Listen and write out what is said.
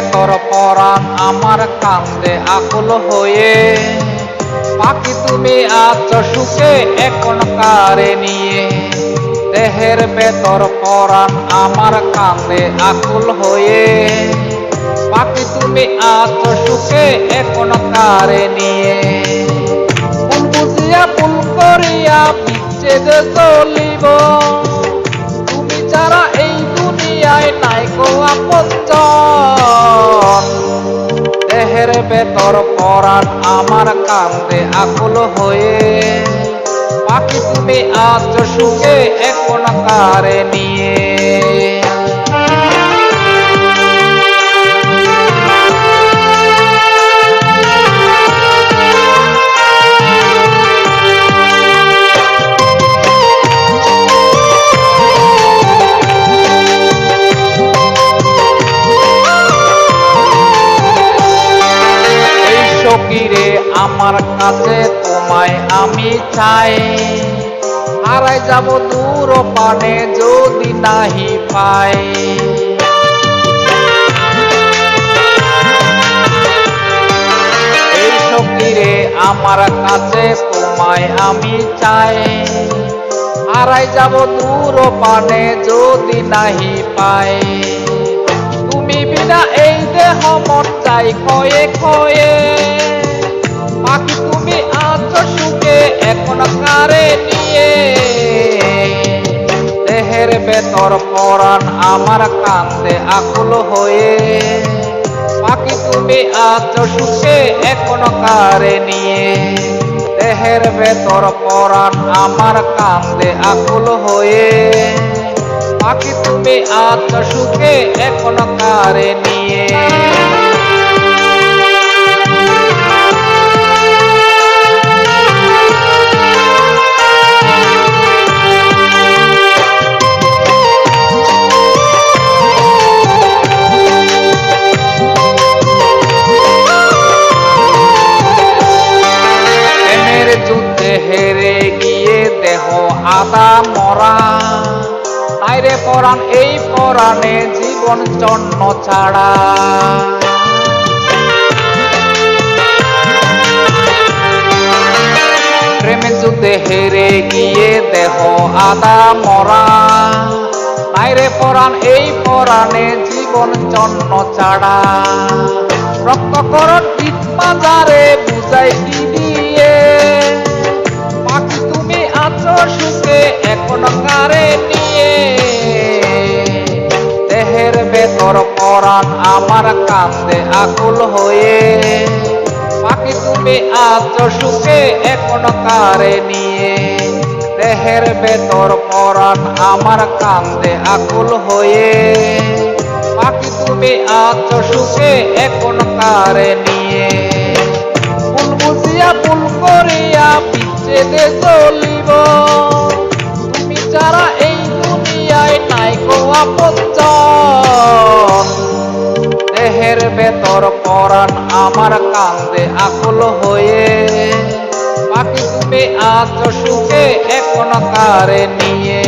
ভেতর পরাণ আমার কান্দে আকুল হয়ে, পাখি তুমি আছো সুখে এখন কারে নিয়ে। দেহের ভেতর পরাণ আমার কান্দে আকুল হয়ে, পাখি তুমি আছো সুখে এখন কারে নিয়ে। ফুল বুঝিয়া ফুল করিয়া বিচ্ছেদে চলিব, তুমি ছাড়া এই দুনিয়ায় নাই গো আপনজন। দেহের ভেতর পরাণ আমার কান্দে আকুল হয়ে, পাখি তুমি আছো সুখে এখন কারে নিয়ে। সখীরে আমার কাছে তোমায় আমি চাই, হারাই যাব দূর পানে যদি নাহি পাই। এই সখীরে আমার কাছে তোমায় আমি চাই, হারাই যাব দূর পানে যদি নাহি পাই। তুমি বিনা এই দেহ মন চাই ক্ষয়ে ক্ষয়ে, পাখি তুমি আছো সুখে এখন কারে নিয়ে। দেহের ভেতর পরাণ আমার কান্দে আকুল হয়ে, পাখি তুমি আছো সুখে এখন কারে নিয়ে। দেহের ভেতর পরাণ আমার কান্দে আকুল হয়ে, পাখি তুমি আছো সুখে এখন কারে নিয়ে। যুদ্ধে হেরে গিয়ে দেহ আদা মরা, তাইরে পরাণ এই পরাণে জীবন জন্ম ছাড়া। প্রেমে যুদ্ধে হেরে গিয়ে দেহ আদা মরা, তাইরে পরাণ এই পরাণে জীবন জন্ম ছাড়া। রক্তকরণ ইট বাজারে বুঝাই কি দিয়ে, পাখি তুমি আছো সুখে এখন কারে নিয়ে। দেহের ভেতর পরাণ আমার কান্দে আকুল হয়ে, পাখি তুমি আছো সুখে এখন কারে নিয়ে। দেহের ভেতর পরাণ আমার কান্দে আকুল হয়ে, পাখি তুমি আছো সুখে এখন কারে নিয়ে। ফুল বুঝিয়া ফুল করিয়া বিচ্ছেদে চলিব, তুমি ছাড়া এই দুনিয়ায় নাই গো আপনজন। দেহের ভেতর পরাণ আমার কান্দে আকুল হয়ে, পাখি তুমি আছো সুখে এখন কারে নিয়ে।